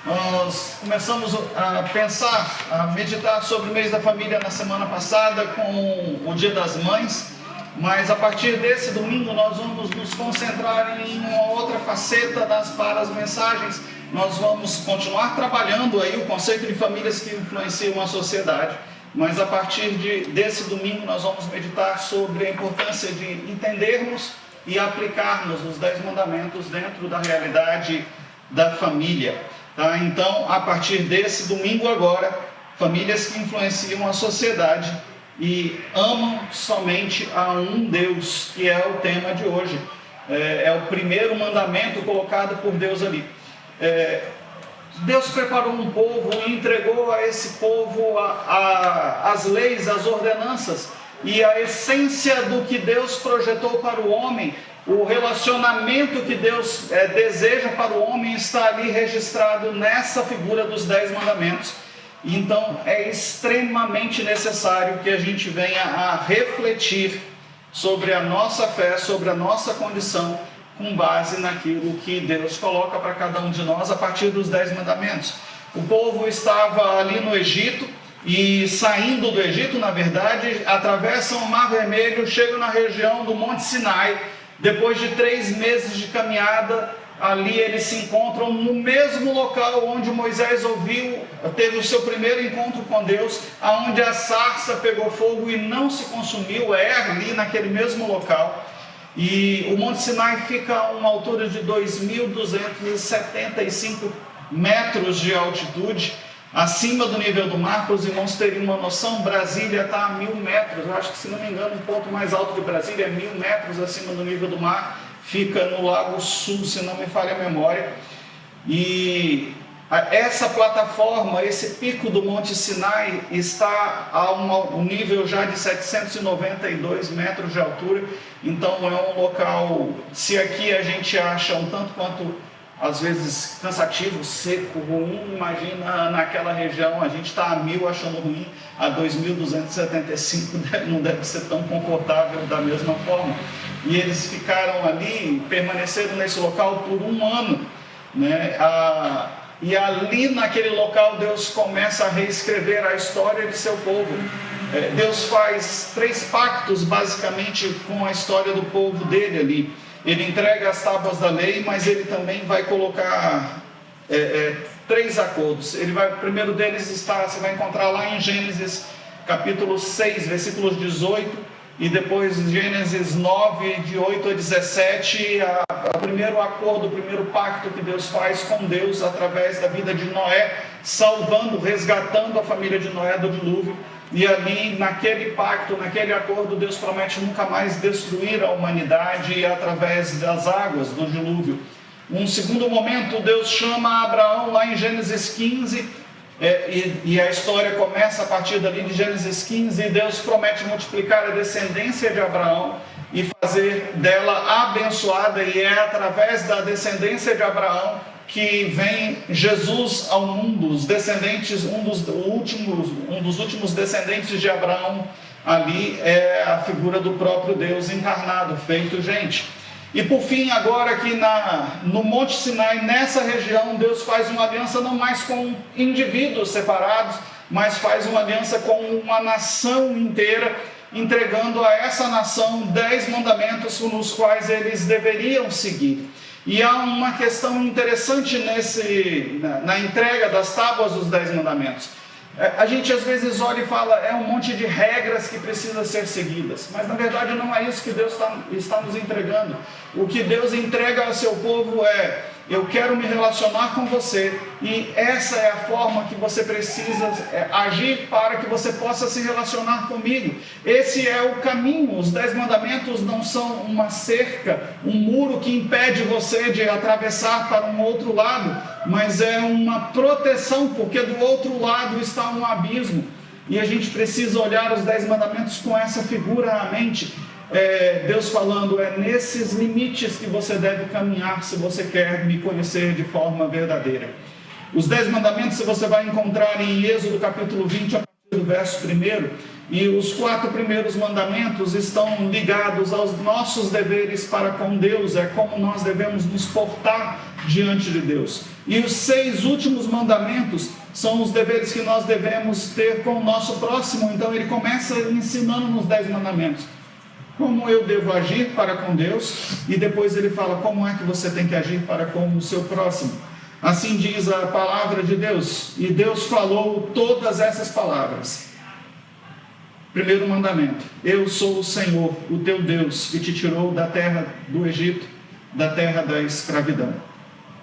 Nós começamos a pensar, a meditar sobre o mês da família na semana passada com o Dia das Mães, mas a partir desse domingo nós vamos nos concentrar em uma outra faceta para as mensagens. Nós vamos continuar trabalhando aí o conceito de famílias que influenciam a sociedade, mas a partir desse domingo nós vamos meditar sobre a importância de entendermos e aplicarmos os 10 mandamentos dentro da realidade da família. Tá? Então, a partir desse domingo agora, famílias que influenciam a sociedade e amam somente a um Deus, que é o tema de hoje. É o primeiro mandamento colocado por Deus ali. Deus preparou um povo e entregou a esse povo as leis, as ordenanças e a essência do que Deus projetou para o homem. O relacionamento que Deus deseja para o homem está ali registrado nessa figura dos 10 mandamentos. Então é extremamente necessário que a gente venha a refletir sobre a nossa fé, sobre a nossa condição, com base naquilo que Deus coloca para cada um de nós a partir dos 10 mandamentos. O povo estava ali no Egito e, saindo do Egito, na verdade, atravessam o Mar Vermelho, chegam na região do Monte Sinai. Depois de 3 meses de caminhada, ali eles se encontram no mesmo local onde Moisés teve o seu primeiro encontro com Deus, onde a sarça pegou fogo e não se consumiu, ali naquele mesmo local. E o Monte Sinai fica a uma altura de 2.275 metros de altitude, acima do nível do mar. Para os irmãos terem uma noção, Brasília está a 1.000 metros, eu acho que, se não me engano, o ponto mais alto de Brasília é 1.000 metros acima do nível do mar, fica no Lago Sul, se não me falha a memória. E essa plataforma, esse pico do Monte Sinai está a um nível já de 792 metros de altura. Então é um local, se aqui a gente acha um tanto quanto, às vezes, cansativo, seco, ruim, imagina naquela região, a gente está a 1.000 achando ruim, a 2.275 não deve ser tão confortável da mesma forma. E eles ficaram ali, permaneceram nesse local por 1 ano, né? E ali naquele local Deus começa a reescrever a história de seu povo. Deus faz 3 pactos basicamente com a história do povo dele ali. Ele entrega as tábuas da lei, mas ele também vai colocar 3 acordos. O primeiro deles você vai encontrar lá em Gênesis capítulo 6, versículos 18, e depois Gênesis 9, de 8 a 17, o primeiro acordo, o primeiro pacto que Deus faz com Deus através da vida de Noé, salvando, resgatando a família de Noé do dilúvio. E ali, naquele pacto, naquele acordo, Deus promete nunca mais destruir a humanidade através das águas do dilúvio. Um segundo momento, Deus chama Abraão lá em Gênesis 15, e a história começa a partir dali de Gênesis 15, e Deus promete multiplicar a descendência de Abraão e fazer dela abençoada, e é através da descendência de Abraão que vem Jesus ao mundo. Os descendentes, um dos últimos descendentes de Abraão ali é a figura do próprio Deus encarnado, feito gente. E por fim, agora aqui no Monte Sinai, nessa região, Deus faz uma aliança não mais com indivíduos separados, mas faz uma aliança com uma nação inteira, entregando a essa nação 10 mandamentos nos quais eles deveriam seguir. E há uma questão interessante na entrega das tábuas dos 10 mandamentos. A gente às vezes olha e fala, é um monte de regras que precisam ser seguidas, mas na verdade não é isso que Deus está nos entregando. O que Deus entrega ao seu povo eu quero me relacionar com você, e essa é a forma que você precisa agir para que você possa se relacionar comigo. Esse é o caminho. Os 10 mandamentos não são uma cerca, um muro que impede você de atravessar para um outro lado, mas é uma proteção, porque do outro lado está um abismo, e a gente precisa olhar os 10 mandamentos com essa figura à mente. Deus falando, nesses limites que você deve caminhar se você quer me conhecer de forma verdadeira. Os 10 mandamentos você vai encontrar em Êxodo capítulo 20, a partir do verso 1, E os 4 primeiros mandamentos estão ligados aos nossos deveres para com Deus, é como nós devemos nos portar diante de Deus. E os 6 últimos mandamentos são os deveres que nós devemos ter com o nosso próximo. Então ele começa ensinando nos 10 mandamentos como eu devo agir para com Deus, e depois ele fala como é que você tem que agir para com o seu próximo. Assim diz a palavra de Deus, e Deus falou todas essas palavras. Primeiro mandamento: eu sou o Senhor, o teu Deus, que te tirou da terra do Egito, da terra da escravidão.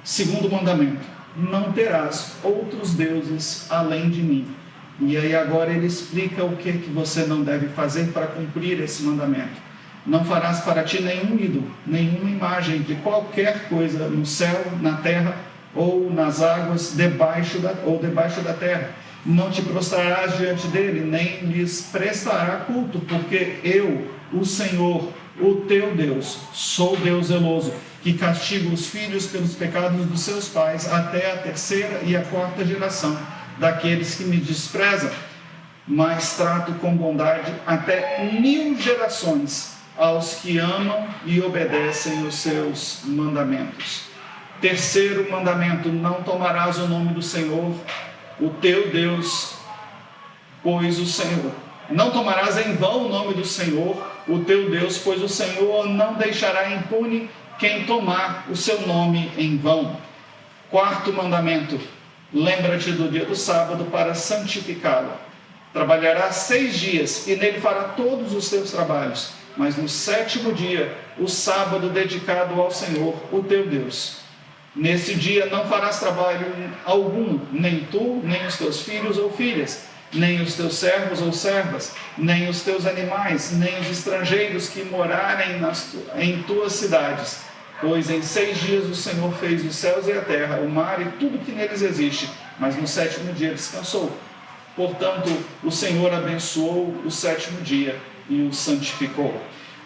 Segundo mandamento: não terás outros deuses além de mim. E aí agora ele explica o que você não deve fazer para cumprir esse mandamento. Não farás para ti nenhum ídolo, nenhuma imagem de qualquer coisa no céu, na terra ou nas águas debaixo da terra. Não te prostrarás diante dele, nem lhes prestará culto, porque eu, o Senhor, o teu Deus, sou Deus zeloso, que castiga os filhos pelos pecados dos seus pais até a 3ª e a 4ª geração daqueles que me desprezam, mas trato com bondade até 1000 gerações aos que amam e obedecem os seus mandamentos. Terceiro mandamento: não tomarás o nome do Senhor, o teu Deus, pois o Senhor, não tomarás em vão o nome do Senhor, o teu Deus, pois o Senhor não deixará impune quem tomar o seu nome em vão. Quarto mandamento: lembra-te do dia do sábado para santificá-lo. Trabalharás 6 dias e nele fará todos os teus trabalhos, mas no 7º dia, o sábado dedicado ao Senhor, o teu Deus. Nesse dia não farás trabalho algum, nem tu, nem os teus filhos ou filhas, nem os teus servos ou servas, nem os teus animais, nem os estrangeiros que morarem em tuas cidades. Pois em 6 dias o Senhor fez os céus e a terra, o mar e tudo que neles existe, mas no 7º dia descansou. Portanto, o Senhor abençoou o 7º dia e o santificou.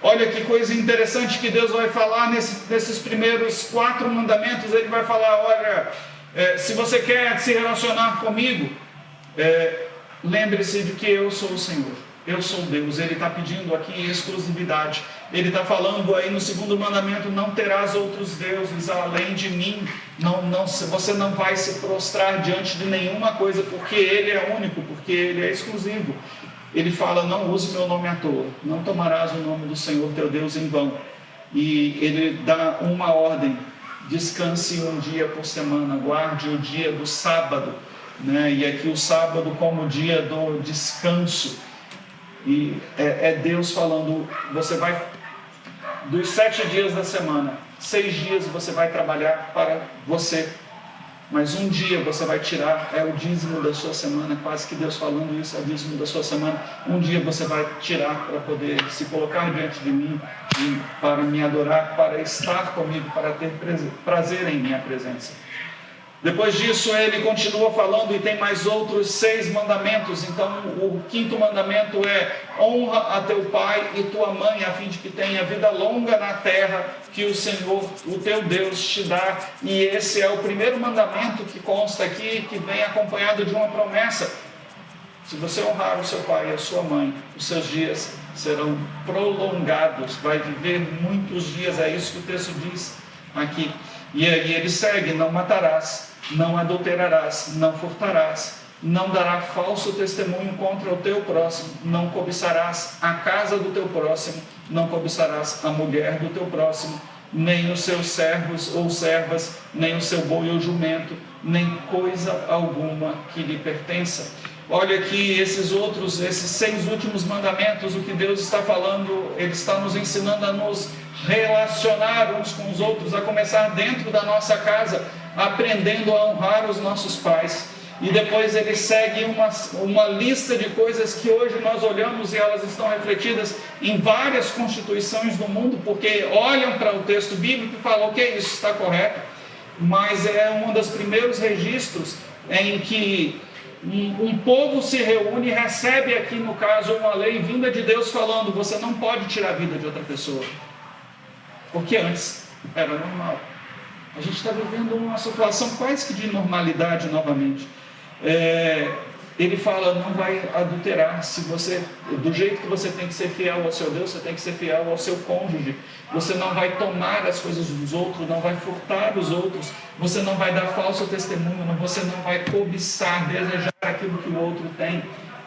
Olha que coisa interessante que Deus vai falar nesses primeiros 4 mandamentos. Ele vai falar: olha, se você quer se relacionar comigo, lembre-se de que eu sou o Senhor, eu sou Deus. Ele está pedindo aqui exclusividade. Ele está falando aí no 2º mandamento: não terás outros deuses além de mim. Você não vai se prostrar diante de nenhuma coisa, porque Ele é único, porque Ele é exclusivo. Ele fala: não use meu nome à toa, não tomarás o nome do Senhor teu Deus em vão. E ele dá uma ordem: descanse um dia por semana, guarde o dia do sábado, né? E aqui o sábado como dia do descanso. E é Deus falando: você vai, dos 7 dias da semana, 6 dias você vai trabalhar para você, mas um dia você vai tirar, é o dízimo da sua semana, quase que Deus falando isso, é o dízimo da sua semana. Um dia você vai tirar para poder se colocar diante de mim, para me adorar, para estar comigo, para ter prazer em minha presença. Depois disso ele continua falando e tem mais outros 6 mandamentos. Então o 5º mandamento é: honra a teu pai e tua mãe, a fim de que tenha vida longa na terra que o Senhor, o teu Deus, te dá. E esse é o primeiro mandamento que consta aqui, que vem acompanhado de uma promessa: se você honrar o seu pai e a sua mãe, os seus dias serão prolongados, vai viver muitos dias. É isso que o texto diz aqui. E aí ele segue: não matarás, não adulterarás, não furtarás, não darás falso testemunho contra o teu próximo, não cobiçarás a casa do teu próximo, não cobiçarás a mulher do teu próximo, nem os seus servos ou servas, nem o seu boi ou jumento, nem coisa alguma que lhe pertença. Olha aqui esses 6 últimos mandamentos, o que Deus está falando. Ele está nos ensinando a nos relacionar uns com os outros, a começar dentro da nossa casa, aprendendo a honrar os nossos pais. E depois ele segue uma lista de coisas que hoje nós olhamos e elas estão refletidas em várias constituições do mundo, porque olham para o texto bíblico e falam: ok, isso está correto, mas é um dos primeiros registros em que um povo se reúne e recebe aqui, no caso, uma lei vinda de Deus falando: você não pode tirar a vida de outra pessoa, porque antes era normal. A gente está vivendo uma situação quase que de normalidade novamente. Ele fala: não vai adulterar. Se você do jeito que você tem que ser fiel ao seu Deus, você tem que ser fiel ao seu cônjuge. Você não vai tomar as coisas dos outros, não vai furtar os outros, você não vai dar falso testemunho, você não vai cobiçar, desejar aquilo que o outro tem.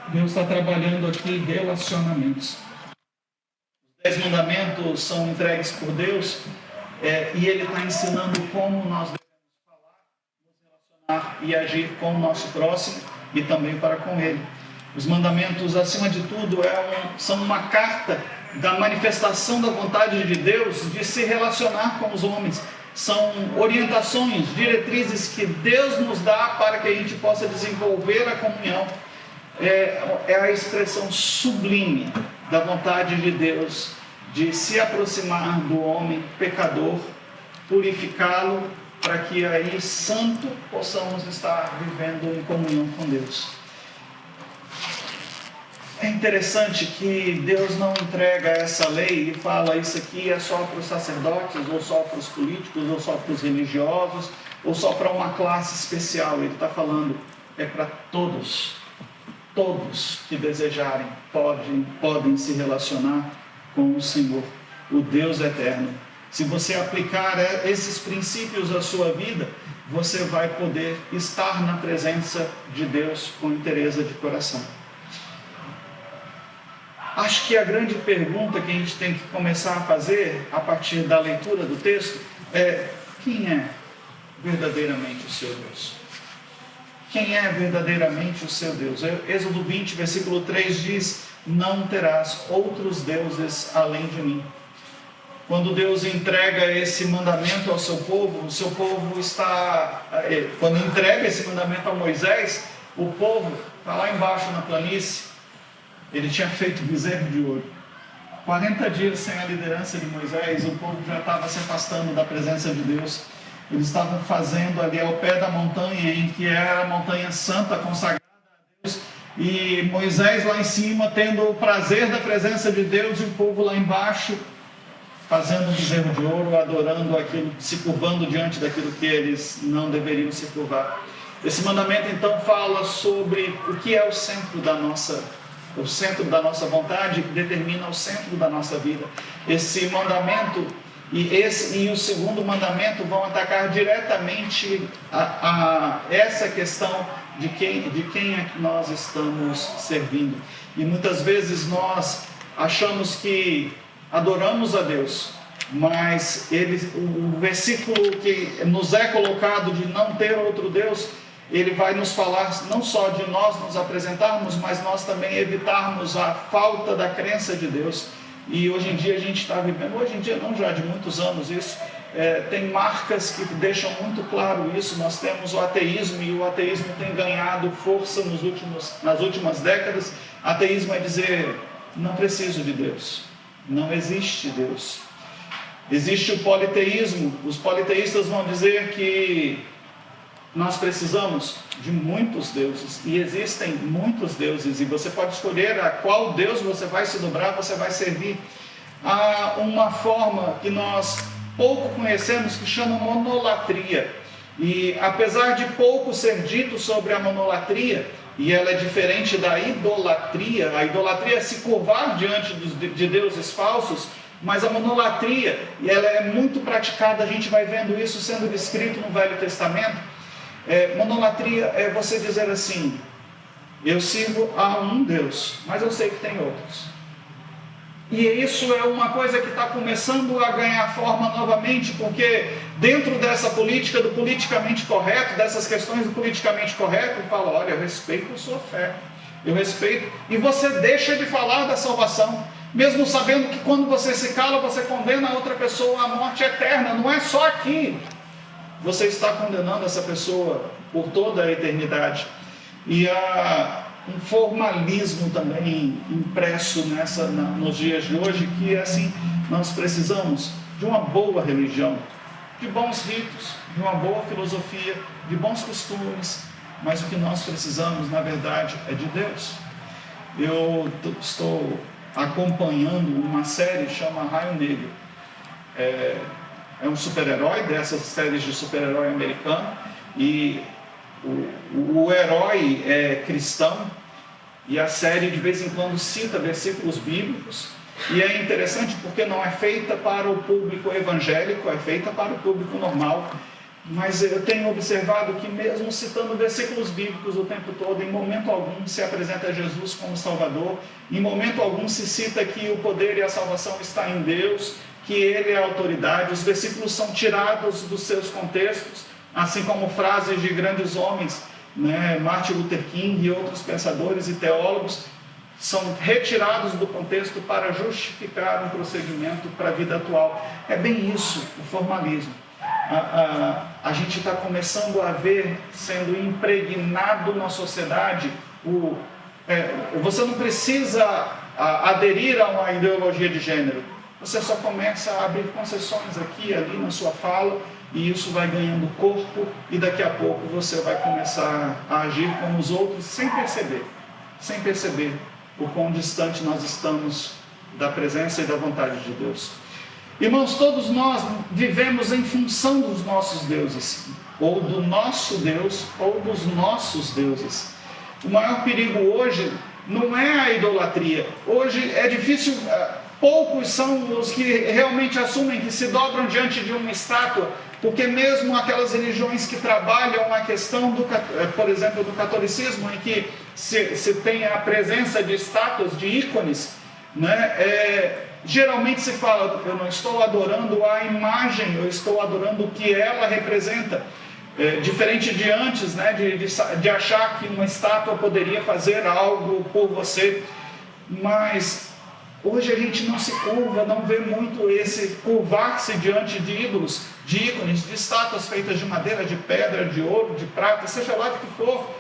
Deus está trabalhando aqui relacionamentos. Os 10 mandamentos são entregues por Deus e Ele está ensinando como nós devemos falar, nos relacionar e agir com o nosso próximo e também para com Ele. Os mandamentos, acima de tudo, são uma carta da manifestação da vontade de Deus de se relacionar com os homens. São orientações, diretrizes que Deus nos dá para que a gente possa desenvolver a comunhão. É a expressão sublime da vontade de Deus de se aproximar do homem pecador, purificá-lo, para que aí, santo, possamos estar vivendo em comunhão com Deus. É interessante que Deus não entrega essa lei e fala isso aqui é só para os sacerdotes, ou só para os políticos, ou só para os religiosos, ou só para uma classe especial. Ele está falando, é para todos. Todos que desejarem podem se relacionar com o Senhor, o Deus eterno. Se você aplicar esses princípios à sua vida, você vai poder estar na presença de Deus com inteireza de coração. Acho que a grande pergunta que a gente tem que começar a fazer, a partir da leitura do texto, é: quem é verdadeiramente o seu Deus? Quem é verdadeiramente o seu Deus? Êxodo 20, versículo 3 diz: não terás outros deuses além de mim. Quando Deus entrega esse mandamento ao seu povo, o seu povo está... Quando entrega esse mandamento a Moisés, o povo está lá embaixo na planície. Ele tinha feito bezerro de ouro. 40 dias sem a liderança de Moisés, o povo já estava se afastando da presença de Deus. Eles estavam fazendo ali ao pé da montanha, em que era a montanha santa, consagrada a Deus, e Moisés lá em cima, tendo o prazer da presença de Deus, e o povo lá embaixo, fazendo um bezerro de ouro, adorando aquilo, se curvando diante daquilo que eles não deveriam se curvar. Esse mandamento então fala sobre o que é o centro da nossa vontade, que determina o centro da nossa vida. Esse mandamento e o segundo mandamento vão atacar diretamente a essa questão de quem é que nós estamos servindo. E muitas vezes nós achamos que adoramos a Deus, mas o versículo que nos é colocado de não ter outro Deus, ele vai nos falar não só de nós nos apresentarmos, mas nós também evitarmos a falta da crença de Deus. E hoje em dia a gente está vivendo, hoje em dia não, já de muitos anos isso, tem marcas que deixam muito claro isso. Nós temos o ateísmo, e o ateísmo tem ganhado força nas últimas décadas. Ateísmo é dizer: não preciso de Deus, não existe Deus. Existe o politeísmo. Os politeístas vão dizer que nós precisamos de muitos deuses, e existem muitos deuses, e você pode escolher a qual Deus você vai se dobrar, você vai servir. Há uma forma que nós pouco conhecemos que chama monolatria, e apesar de pouco ser dito sobre a monolatria, e ela é diferente da idolatria, a idolatria é se curvar diante de deuses falsos, mas a monolatria, e ela é muito praticada, a gente vai vendo isso sendo descrito no Velho Testamento. Monolatria é você dizer assim: eu sirvo a um Deus, mas eu sei que tem outros. E isso é uma coisa que está começando a ganhar forma novamente, porque dentro dessa política do politicamente correto, dessas questões do politicamente correto, ele fala: olha, eu respeito a sua fé, eu respeito, e você deixa de falar da salvação, mesmo sabendo que quando você se cala, você condena a outra pessoa à morte eterna. Não é só aqui, você está condenando essa pessoa por toda a eternidade. E há um formalismo também impresso nos dias de hoje, que é assim: nós precisamos de uma boa religião, de bons ritos, de uma boa filosofia, de bons costumes, mas o que nós precisamos, na verdade, é de Deus. Eu estou acompanhando uma série que chama Raio Negro. É um super-herói, dessas séries de super-herói americano, e o herói é cristão, E a série de vez em quando cita versículos bíblicos, e é interessante porque não é feita para o público evangélico, é feita para o público normal. Mas eu tenho observado que mesmo citando versículos bíblicos o tempo todo, em momento algum se apresenta Jesus como Salvador, em momento algum se cita que o poder e a salvação está em Deus, que Ele é a autoridade. Os versículos são tirados dos seus contextos, assim como frases de grandes homens, Martin Luther King e outros pensadores e teólogos, são retirados do contexto para justificar um procedimento para a vida atual. É bem isso, o formalismo. A gente está começando a ver sendo impregnado na sociedade. Você não precisa aderir a uma ideologia de gênero, você só começa a abrir concessões aqui e ali na sua fala, e isso vai ganhando corpo, e daqui a pouco você vai começar a agir como os outros sem perceber o quão distante nós estamos da presença e da vontade de Deus. Irmãos, todos nós vivemos em função dos nossos deuses, ou do nosso Deus, ou dos nossos deuses. O maior perigo hoje não é a idolatria. Hoje é difícil, poucos são os que realmente assumem que se dobram diante de uma estátua, porque mesmo aquelas religiões que trabalham a questão, por exemplo, do catolicismo, em que se tem a presença de estátuas, de ícones, geralmente se fala, eu não estou adorando a imagem, eu estou adorando o que ela representa. Diferente de antes, de achar que uma estátua poderia fazer algo por você. Mas hoje a gente não se curva, não vê muito esse curvar-se diante de ídolos, de ícones, de estátuas feitas de madeira, de pedra, de ouro, de prata, seja lá do que for.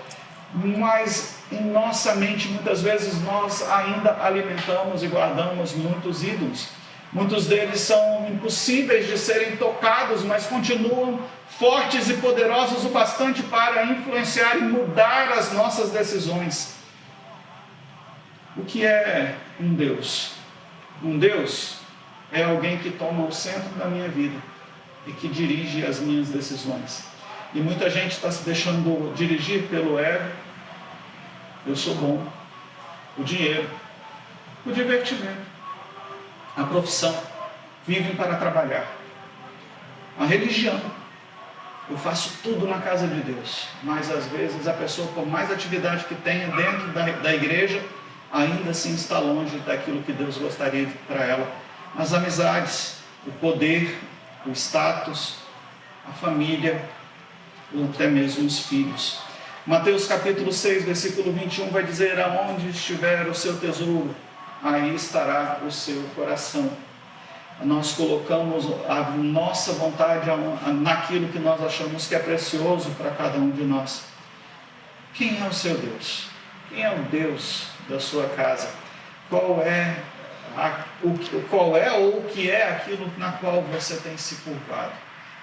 Mas em nossa mente, muitas vezes, nós ainda alimentamos e guardamos muitos ídolos. Muitos deles são impossíveis de serem tocados, mas continuam fortes e poderosos o bastante para influenciar e mudar as nossas decisões. O que é um Deus? Um Deus é alguém que toma o centro da minha vida e que dirige as minhas decisões. E muita gente está se deixando dirigir pelo ego, eu sou bom, o dinheiro, o divertimento, a profissão, vivem para trabalhar. A religião, eu faço tudo na casa de Deus, mas às vezes a pessoa, por mais atividade que tenha dentro da igreja, ainda assim está longe daquilo que Deus gostaria para ela. As amizades, o poder, o status, a família, ou até mesmo os filhos. Mateus capítulo 6, versículo 21 vai dizer: aonde estiver o seu tesouro, aí estará o seu coração. Nós colocamos a nossa vontade naquilo que nós achamos que é precioso para cada um de nós. Quem é o seu Deus? Quem é o Deus da sua casa? Qual é ou o que é aquilo na qual você tem se curvado?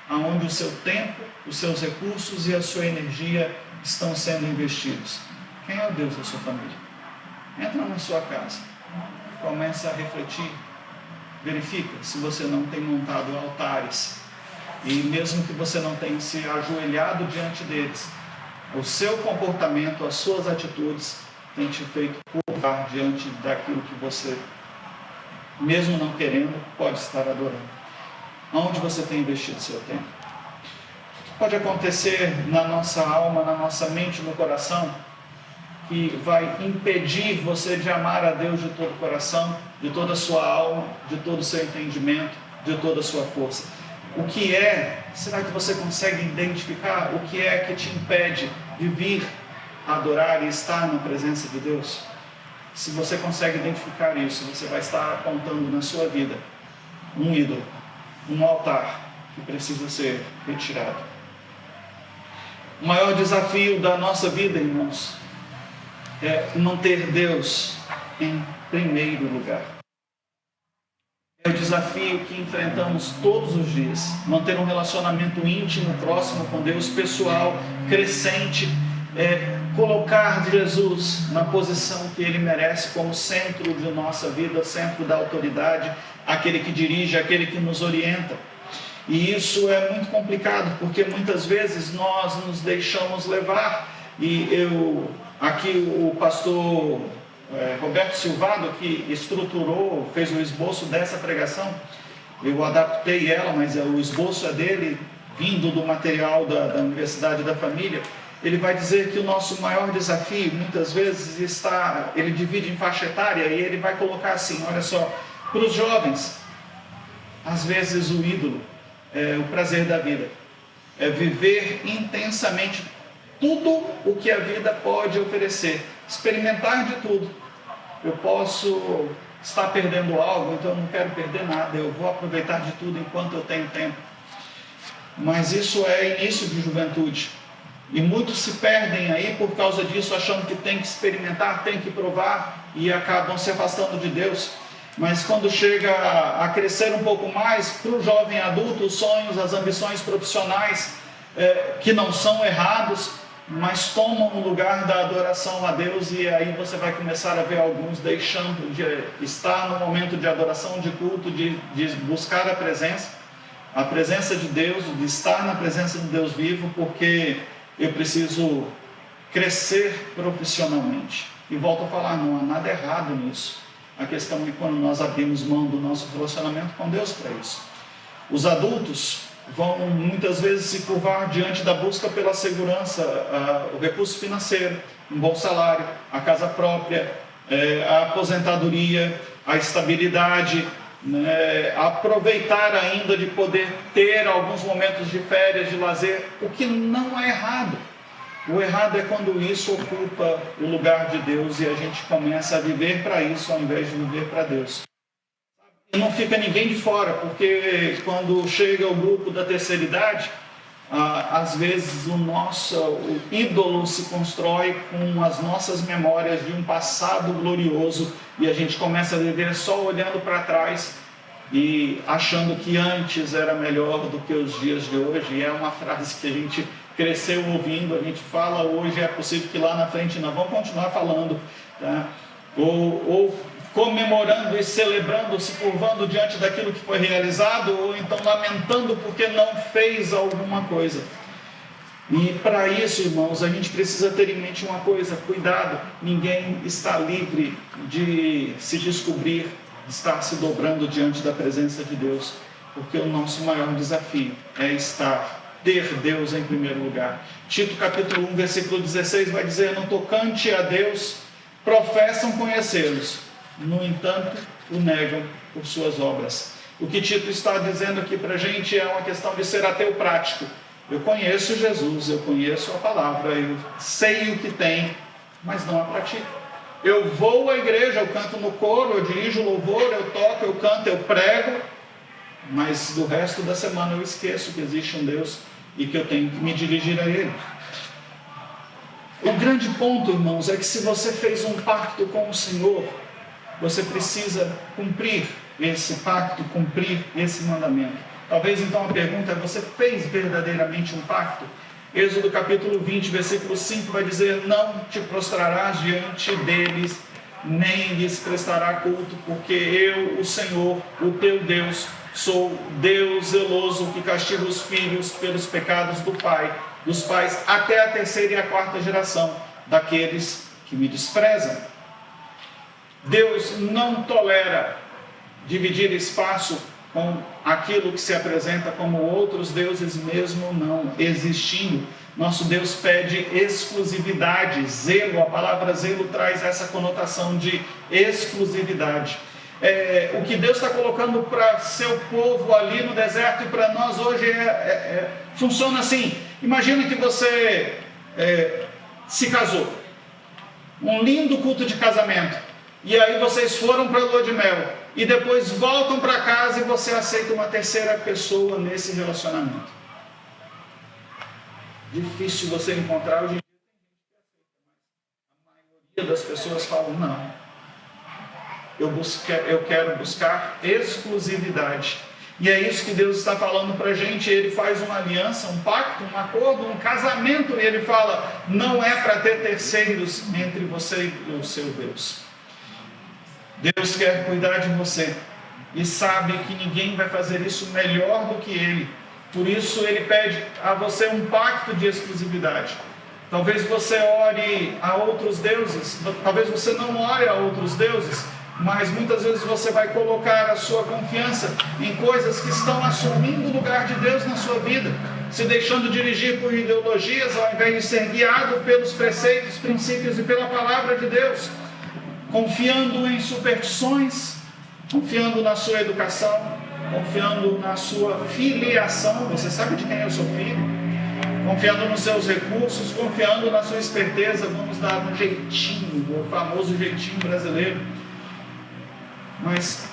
Aonde o seu tempo, os seus recursos e a sua energia estão sendo investidos? Quem é o Deus da sua família? Entra na sua casa, começa a refletir, verifica se você não tem montado altares, e mesmo que você não tenha se ajoelhado diante deles, o seu comportamento, as suas atitudes têm te feito curvar diante daquilo que você, mesmo não querendo, pode estar adorando. Onde você tem investido seu tempo? O que pode acontecer na nossa alma, na nossa mente, no coração, que vai impedir você de amar a Deus de todo o coração, de toda a sua alma, de todo o seu entendimento, de toda a sua força? O que é? Será que você consegue identificar o que é que te impede de vir adorar e estar na presença de Deus? Se você consegue identificar isso, você vai estar apontando na sua vida um ídolo, um altar que precisa ser retirado. O maior desafio da nossa vida, irmãos, é manter Deus em primeiro lugar. É o desafio que enfrentamos todos os dias. Manter um relacionamento íntimo, próximo com Deus, pessoal, crescente. Colocar Jesus na posição que Ele merece como centro de nossa vida, centro da autoridade, aquele que dirige, aquele que nos orienta. E isso é muito complicado, porque muitas vezes nós nos deixamos levar. E eu Aqui o pastor Roberto Silvado, que estruturou, fez o esboço dessa pregação, eu adaptei ela, mas o esboço é dele, vindo do material da Universidade da Família. Ele vai dizer que o nosso maior desafio, muitas vezes, ele divide em faixa etária, e ele vai colocar assim, olha só, para os jovens, às vezes o ídolo é o prazer da vida, é viver intensamente tudo o que a vida pode oferecer, experimentar de tudo. Eu posso estar perdendo algo, então eu não quero perder nada, eu vou aproveitar de tudo enquanto eu tenho tempo. Mas isso é início de juventude, e muitos se perdem aí por causa disso, achando que tem que experimentar, tem que provar, e acabam se afastando de Deus. Mas quando chega a crescer um pouco mais, para o jovem adulto, os sonhos, as ambições profissionais, que não são errados, mas tomam o lugar da adoração a Deus, e aí você vai começar a ver alguns deixando de estar no momento de adoração, de culto, de buscar a presença de Deus, de estar na presença de Deus vivo, porque eu preciso crescer profissionalmente. E volto a falar, não há nada errado nisso. A questão é quando nós abrimos mão do nosso relacionamento com Deus para isso. Os adultos vão muitas vezes se curvar diante da busca pela segurança, o recurso financeiro, um bom salário, a casa própria, a aposentadoria, a estabilidade, né, aproveitar ainda de poder ter alguns momentos de férias, de lazer, o que não é errado. O errado é quando isso ocupa o lugar de Deus e a gente começa a viver para isso ao invés de viver para Deus. E não fica ninguém de fora, porque quando chega o grupo da terceira idade, às vezes o ídolo se constrói com as nossas memórias de um passado glorioso, e a gente começa a viver só olhando para trás e achando que antes era melhor do que os dias de hoje. E é uma frase que a gente cresceu ouvindo, a gente fala hoje, é possível que lá na frente nós vamos continuar falando, tá? Ou comemorando e celebrando, se curvando diante daquilo que foi realizado, ou então lamentando porque não fez alguma coisa. E para isso, irmãos, a gente precisa ter em mente uma coisa: cuidado, ninguém está livre de se descobrir, de estar se dobrando diante da presença de Deus, porque o nosso maior desafio é ter Deus em primeiro lugar. Tito capítulo 1, versículo 16 vai dizer: no tocante a Deus, professam conhecê-los, no entanto, o negam por suas obras. O que Tito está dizendo aqui para a gente é uma questão de ser ateu prático. Eu conheço Jesus, eu conheço a palavra, eu sei o que tem, mas não a pratico. Eu vou à igreja, eu canto no coro, eu dirijo louvor, eu toco, eu canto, eu prego, mas do resto da semana eu esqueço que existe um Deus e que eu tenho que me dirigir a Ele. O grande ponto, irmãos, é que se você fez um pacto com o Senhor, você precisa cumprir esse pacto, cumprir esse mandamento. Talvez então a pergunta é: você fez verdadeiramente um pacto? Êxodo capítulo 20, versículo 5 vai dizer: não te prostrarás diante deles, nem lhes prestará culto, porque eu, o Senhor, o teu Deus, sou Deus zeloso, que castiga os filhos pelos pecados dos pais, até a terceira e a quarta geração daqueles que me desprezam. Deus não tolera dividir espaço com aquilo que se apresenta como outros deuses, mesmo não existindo. Nosso Deus pede exclusividade, zelo. A palavra zelo traz essa conotação de exclusividade. O que Deus está colocando para seu povo ali no deserto e para nós hoje funciona assim. Imagina que você se casou, um lindo culto de casamento, e aí vocês foram para a lua de mel, e depois voltam para casa e você aceita uma terceira pessoa nesse relacionamento. Difícil você encontrar hoje em dia. A maioria das pessoas falam: não, eu quero buscar exclusividade. E é isso que Deus está falando para a gente. Ele faz uma aliança, um pacto, um acordo, um casamento, e Ele fala: não é para ter terceiros entre você e o seu Deus. Deus quer cuidar de você e sabe que ninguém vai fazer isso melhor do que Ele. Por isso Ele pede a você um pacto de exclusividade. Talvez você ore a outros deuses, talvez você não ore a outros deuses, mas muitas vezes você vai colocar a sua confiança em coisas que estão assumindo o lugar de Deus na sua vida, se deixando dirigir por ideologias ao invés de ser guiado pelos preceitos, princípios e pela palavra de Deus, confiando em superstições, confiando na sua educação, confiando na sua filiação. Você sabe de quem é o seu filho? Confiando nos seus recursos, confiando na sua esperteza. Vamos dar um jeitinho, o famoso jeitinho brasileiro. Mas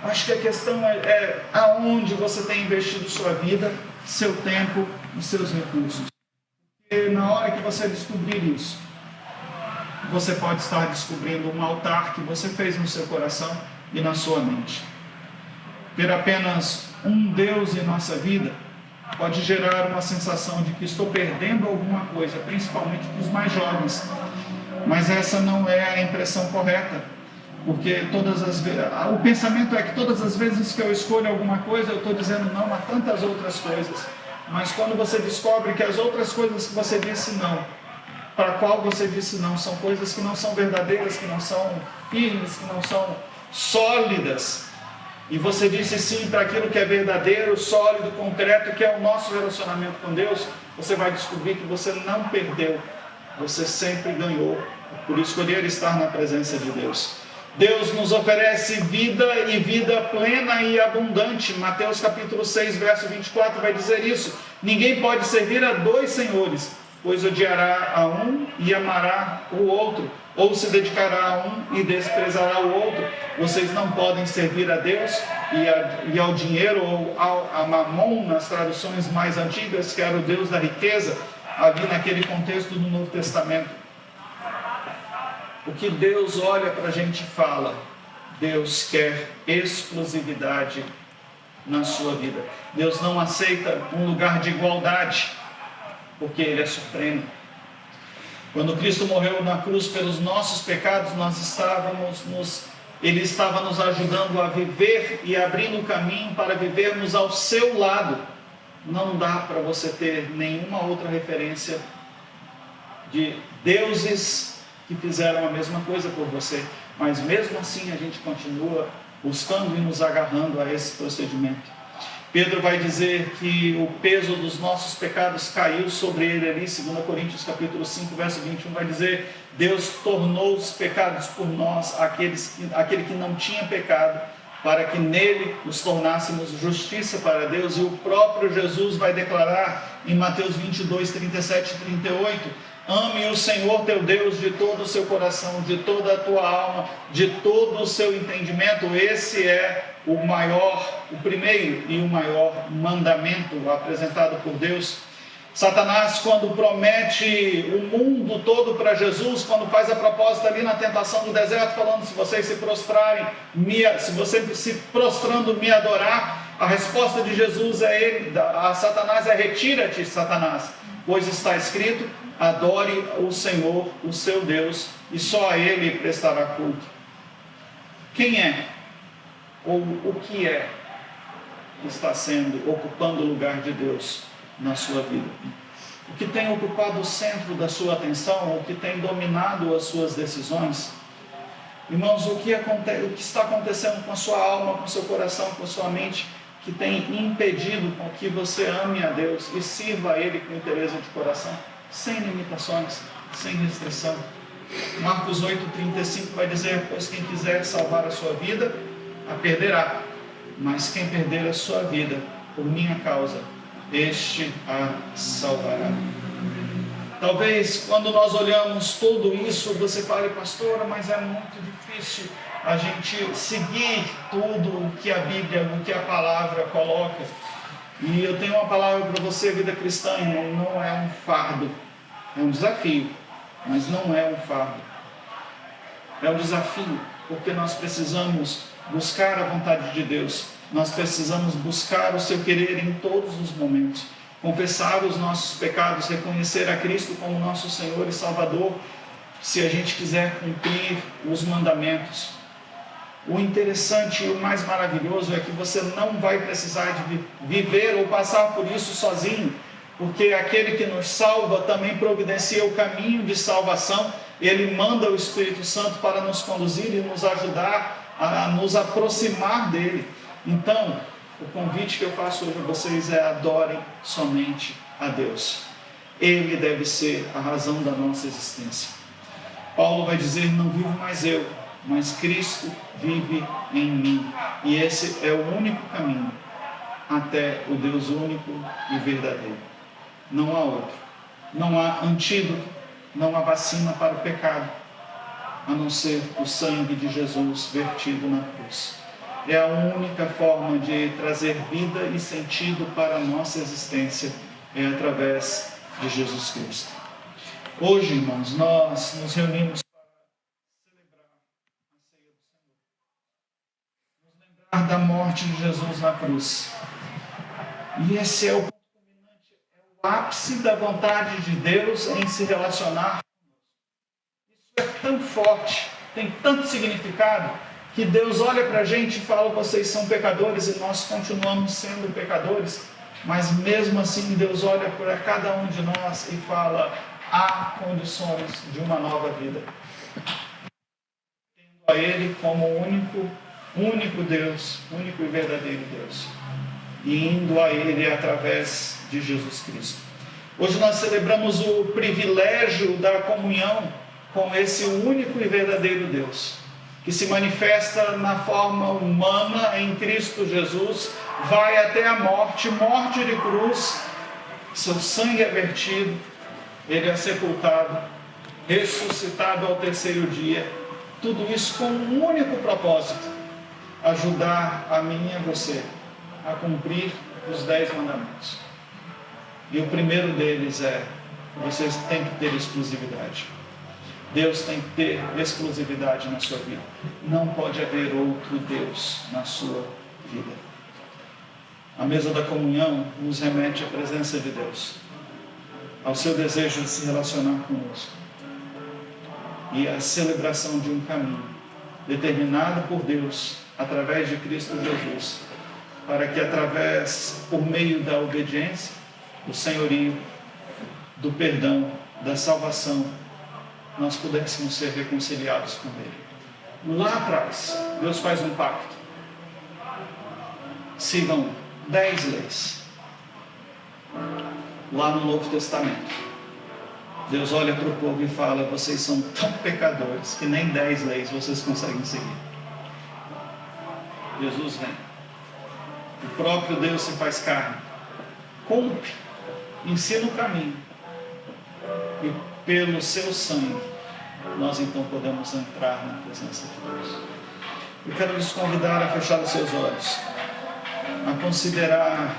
acho que a questão é aonde você tem investido sua vida, seu tempo e seus recursos. Porque na hora que você descobrir isso, você pode estar descobrindo um altar que você fez no seu coração e na sua mente. Ter apenas um Deus em nossa vida pode gerar uma sensação de que estou perdendo alguma coisa, principalmente para os mais jovens. Mas essa não é a impressão correta, porque o pensamento é que todas as vezes que eu escolho alguma coisa, eu estou dizendo não a tantas outras coisas. Mas quando você descobre que as outras coisas que você disse não, para qual você disse não, são coisas que não são verdadeiras, que não são firmes, que não são sólidas, e você disse sim para aquilo que é verdadeiro, sólido, concreto, que é o nosso relacionamento com Deus, você vai descobrir que você não perdeu, você sempre ganhou, por escolher estar na presença de Deus. Deus nos oferece vida e vida plena e abundante. Mateus capítulo 6, verso 24 vai dizer isso. Ninguém pode servir a dois senhores, pois odiará a um e amará o outro, ou se dedicará a um e desprezará o outro. Vocês não podem servir a Deus e ao dinheiro, ou a Mamon, nas traduções mais antigas, que era o Deus da riqueza, ali naquele contexto do Novo Testamento. O que Deus olha para a gente e fala, Deus quer exclusividade na sua vida. Deus não aceita um lugar de igualdade, porque Ele é supremo. Quando Cristo morreu na cruz pelos nossos pecados, Ele estava nos ajudando a viver e abrindo o caminho para vivermos ao seu lado. Não dá para você ter nenhuma outra referência de deuses que fizeram a mesma coisa por você, mas mesmo assim a gente continua buscando e nos agarrando a esse procedimento. Pedro vai dizer que o peso dos nossos pecados caiu sobre ele ali, 2 Coríntios capítulo 5, verso 21, vai dizer, Deus tornou os pecados por nós, aquele que não tinha pecado, para que nele nos tornássemos justiça para Deus. E o próprio Jesus vai declarar em Mateus 22, 37 e 38, ame o Senhor teu Deus de todo o seu coração, de toda a tua alma, de todo o seu entendimento. Esse é o primeiro e o maior mandamento apresentado por Deus. Satanás, quando promete o mundo todo para Jesus, quando faz a proposta ali na tentação do deserto, falando, se vocês se prostrarem, se você se prostrando me adorar, a resposta de Jesus a Satanás é, retira-te, Satanás, pois está escrito, adore o Senhor, o seu Deus, e só a Ele prestará culto. Quem é, ou o que é, que está ocupando o lugar de Deus na sua vida? O que tem ocupado o centro da sua atenção, o que tem dominado as suas decisões? Irmãos, o que está acontecendo com a sua alma, com o seu coração, com a sua mente, que tem impedido com que você ame a Deus e sirva a Ele com interesse de coração, sem limitações, sem restrição? Marcos 8,35 vai dizer, pois quem quiser salvar a sua vida, a perderá, mas quem perder a sua vida por minha causa, este a salvará. Talvez quando nós olhamos tudo isso, você fale, pastora, mas é muito difícil a gente seguir tudo o que a Bíblia, o que a palavra coloca. E eu tenho uma palavra para você, vida cristã, irmão, não é um fardo, é um desafio, mas não é um fardo. É um desafio, porque nós precisamos buscar a vontade de Deus, nós precisamos buscar o seu querer em todos os momentos, confessar os nossos pecados, reconhecer a Cristo como nosso Senhor e Salvador, se a gente quiser cumprir os mandamentos. O interessante e o mais maravilhoso é que você não vai precisar de viver ou passar por isso sozinho. porque aquele que nos salva também providencia o caminho de salvação. Ele manda o Espírito Santo para nos conduzir e nos ajudar a nos aproximar dele. Então, o convite que eu faço hoje a vocês é: adorem somente a Deus. Ele deve ser a razão da nossa existência. Paulo vai dizer: não vivo mais eu, mas Cristo vive em mim. E esse é o único caminho até o Deus único e verdadeiro. Não há outro. Não há antídoto, não há vacina para o pecado, a não ser o sangue de Jesus vertido na cruz. É a única forma de trazer vida e sentido para a nossa existência, é através de Jesus Cristo. Hoje, irmãos, nós nos reunimos para celebrar a ceia do Senhor, nos lembrar da morte de Jesus na cruz. E esse é o ponto culminante, é o ápice da vontade de Deus em se relacionar conosco. Isso é tão forte, tem tanto significado, que Deus olha para a gente e fala: vocês são pecadores, e nós continuamos sendo pecadores, mas mesmo assim Deus olha para cada um de nós e fala: há condições de uma nova vida. Tendo a Ele como único Deus, único e verdadeiro Deus, e indo a Ele através de Jesus Cristo. Hoje nós celebramos o privilégio da comunhão com esse único e verdadeiro Deus, que se manifesta na forma humana em Cristo Jesus, vai até a morte de cruz, seu sangue é vertido, ele é sepultado, ressuscitado ao terceiro dia, tudo isso com um único propósito: ajudar a mim e a você a cumprir os 10 mandamentos. E o primeiro deles é: vocês têm que ter exclusividade. Deus tem que ter exclusividade na sua vida. Não pode haver outro Deus na sua vida. A mesa da comunhão nos remete à presença de Deus, ao seu desejo de se relacionar conosco, e à celebração de um caminho determinado por Deus através de Cristo Jesus, para que por meio da obediência, do senhorio, do perdão, da salvação, nós pudéssemos ser reconciliados com Ele. Lá atrás, Deus faz um pacto: sigam 10 leis. Lá no Novo Testamento, Deus olha para o povo e fala: vocês são tão pecadores que nem 10 leis vocês conseguem seguir. Jesus vem, o próprio Deus se faz carne, cumpre, ensina o caminho, e pelo seu sangue nós então podemos entrar na presença de Deus. Eu quero lhes convidar a fechar os seus olhos, a considerar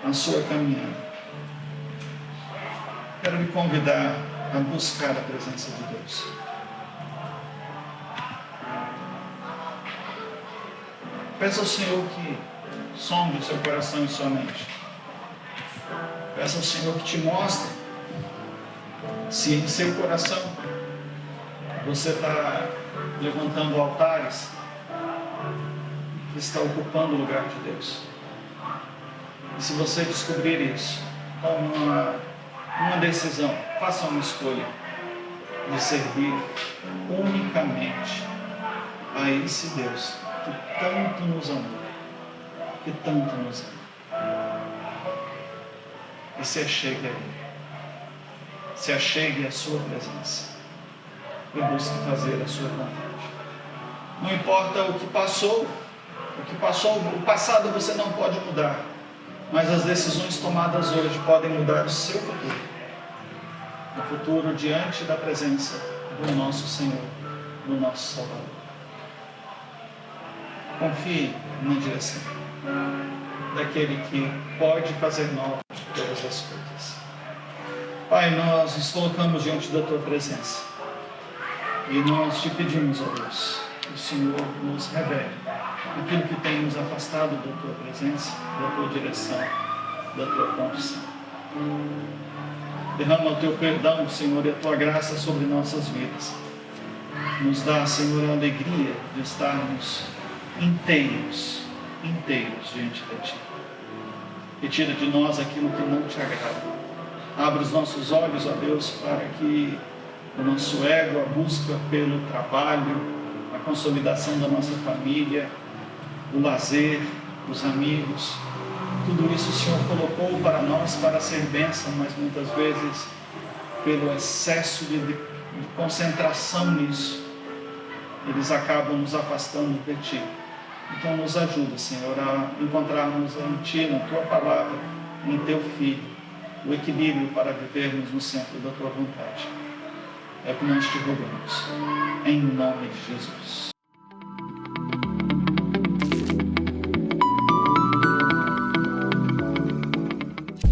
a sua caminhada. Quero lhe convidar a buscar a presença de Deus. Peça ao Senhor que sonde o seu coração e sua mente. Peça ao Senhor que te mostre se em seu coração você está levantando altares que está ocupando o lugar de Deus. E se você descobrir isso, tome uma decisão, faça uma escolha de servir unicamente a esse Deus que tanto nos amou, que tanto nos ama. E se achegue a Ele, se achegue à sua presença e busque fazer a sua vontade. Não importa o passado você não pode mudar, mas as decisões tomadas hoje podem mudar o seu futuro. O futuro diante da presença do nosso Senhor, do nosso Salvador. Confie na direção daquele que pode fazer novas todas as coisas. Pai, nós nos colocamos diante da Tua presença e nós te pedimos, ó Deus, que o Senhor nos revele aquilo que tem nos afastado da Tua presença, da Tua direção, da Tua condição. Derrama o Teu perdão, Senhor, e a Tua graça sobre nossas vidas. Nos dá, Senhor, a alegria de estarmos inteiros diante de Ti. Retira de nós aquilo que não te agrada. Abre os nossos olhos, ó Deus, para que o nosso ego, a busca pelo trabalho, a consolidação da nossa família, o lazer, os amigos, tudo isso o Senhor colocou para nós para ser bênção, mas muitas vezes, pelo excesso de concentração nisso, eles acabam nos afastando de Ti. Então nos ajuda, Senhor, a encontrarmos em Ti, na Tua palavra, em Teu Filho, o equilíbrio para vivermos no centro da Tua vontade. É o que nós te rogamos, em nome de Jesus.